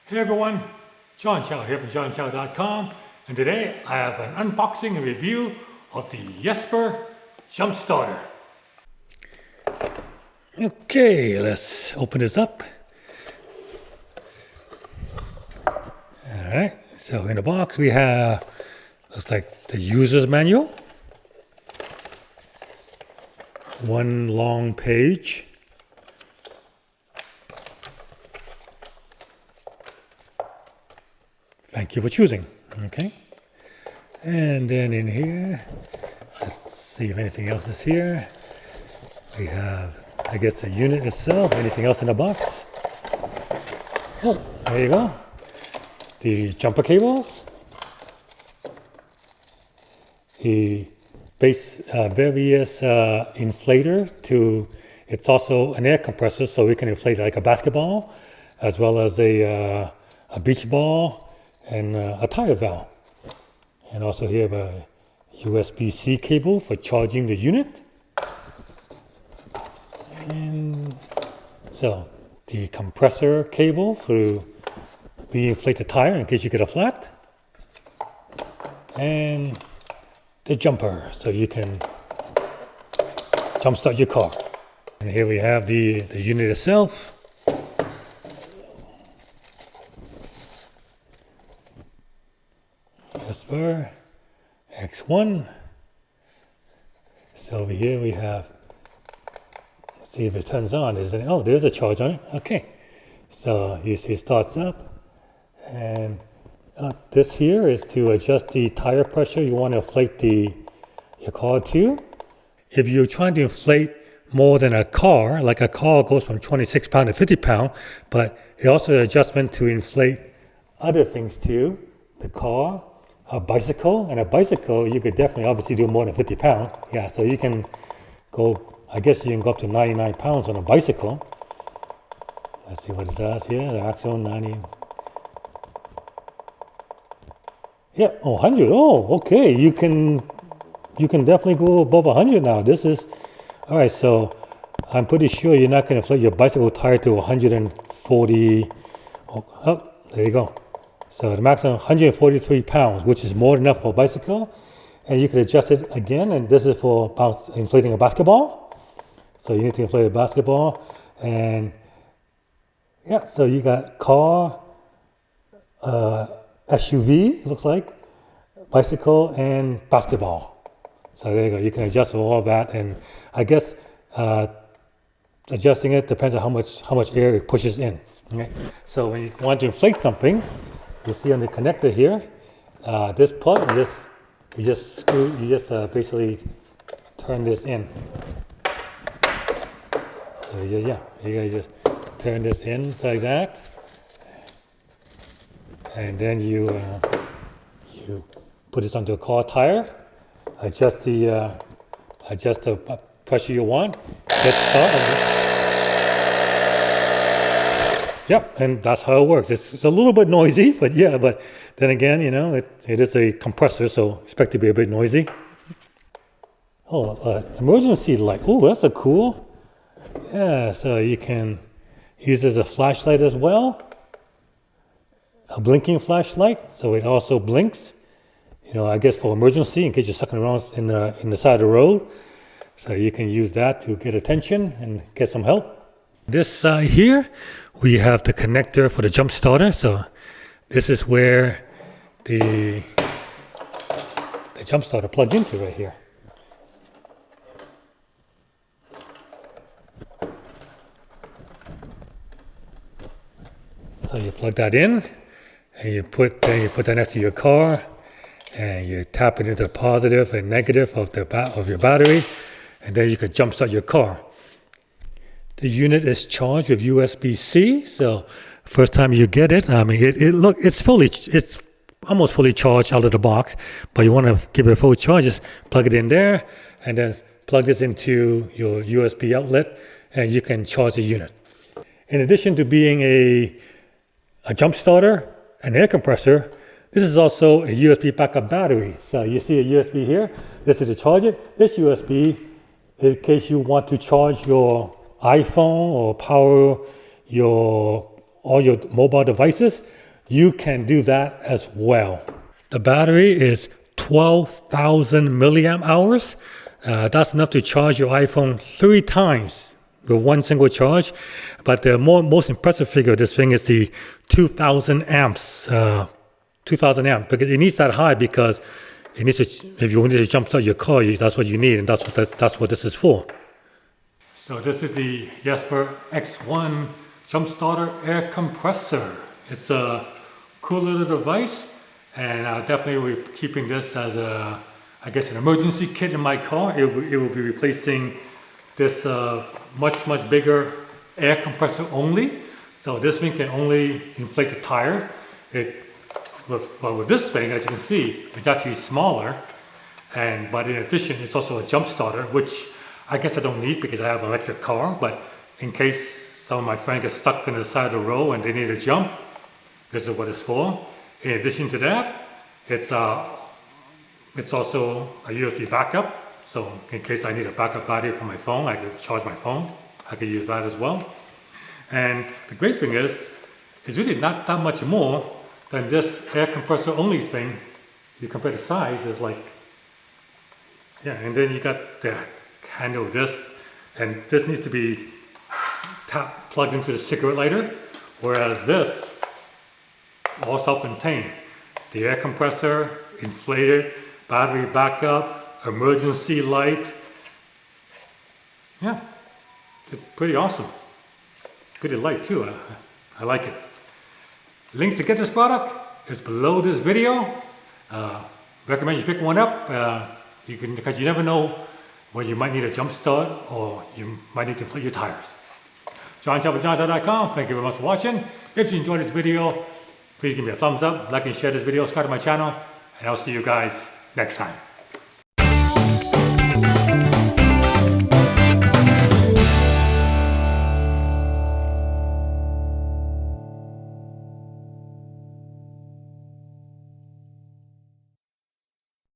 Hey everyone, John Chow here from johnchow.com, and today I have an unboxing and review of the Yesper jump starter. Okay, let's open this up. Alright, so in the box we have, looks like the user's manual, one long page. Thank you for choosing. Okay. And then in here, let's see if anything else is here. We have, I guess, the unit itself. Anything else in the box? Oh, there you go. The jumper cables. The various inflator to, it's also an air compressor, so we can inflate like a basketball, as well as a beach ball, and a tire valve. And also here a USB-C cable for charging the unit. And so the compressor cable to re-inflate the tire in case you get a flat. And the jumper so you can jumpstart your car. And here we have the unit itself. Yesper X1. So over here we have, let's see if it turns on. Oh, there's a charge on it. Okay. So you see it starts up. And this here is to adjust the tire pressure you want to inflate your car to. If you're trying to inflate more than a car, like a car goes from 26 pound to 50 pound, but it also an adjustment to inflate other things too, the car, a bicycle, and a bicycle you could definitely obviously do more than 50 pounds. Yeah, so you can go, I guess you can go up to 99 pounds on a bicycle. Let's see what it says here, the axle 90. Yeah, 100, okay, you can definitely go above 100 now. This is, all right, so I'm pretty sure you're not going to inflate your bicycle tire to 140, oh, there you go. So the maximum 143 pounds, which is more than enough for a bicycle. And you can adjust it again, and this is for inflating a basketball. So you need to inflate a basketball. And yeah, so you got car, SUV, it looks like, bicycle, and basketball. So there you go, you can adjust all of that. And I guess adjusting it depends on how much air it pushes in. Okay? So when you want to inflate something, you see on the connector here, this plug, you just basically turn this in. So you just turn this in like that, and then you put this onto a car tire, adjust the pressure you want, hit start. Yep, and that's how it works. It's a little bit noisy, but then again, it is a compressor, so expect to be a bit noisy. Oh, emergency light. Oh, that's a cool. Yeah, so you can use it as a flashlight as well. A blinking flashlight, so it also blinks. I guess for emergency, in case you're sucking around in the side of the road. So you can use that to get attention and get some help. This side here, we have the connector for the jump starter. So this is where the jump starter plugs into right here. So you plug that in, and you put that next to your car, and you tap it into the positive and negative of your battery, and then you can jump start your car. The unit is charged with USB-C, so first time you get it, I mean, it's almost fully charged out of the box, but you want to give it a full charge, just plug it in there, and then plug this into your USB outlet, and you can charge the unit. In addition to being a jump starter, an air compressor, this is also a USB backup battery. So you see a USB here, this is to charge it. This USB, in case you want to charge your iPhone or power your all your mobile devices, you can do that as well. The battery is 12,000 milliamp hours. That's enough to charge your iPhone 3 times with one single charge. But the most impressive figure of this thing is the 2,000 amps. 2,000 amp, because it needs that high because it needs to, if you need to jumpstart your car, that's what you need, and that's what this is for. So this is the Yesper X1 jump starter air compressor. It's a cool little device, and I definitely will be keeping this as a, I guess, an emergency kit in my car. It will be replacing this much bigger air compressor only. So this thing can only inflate the tires. With this thing, as you can see, it's actually smaller. But in addition, it's also a jump starter, which I guess I don't need because I have an electric car. But in case some of my friends get stuck in the side of the road and they need to jump, this is what it's for. In addition to that, it's also a USB backup. So in case I need a backup battery for my phone, I can charge my phone. I can use that as well. And the great thing is, it's really not that much more than this air compressor only thing. You compare the size, is like, yeah, and then you got the handle of this, and this needs to be plugged into the cigarette lighter, whereas this, all self-contained. The air compressor, inflated, battery backup, emergency light. Yeah, it's pretty awesome. Pretty light too, I like it. Links to get this product is below this video. Recommend you pick one up. Because you never know when you might need a jump start or you might need to inflate your tires. JohnShop@JohnShop.com. Thank you very much for watching. If you enjoyed this video, please give me a thumbs up, like and share this video, subscribe to my channel, and I'll see you guys next time.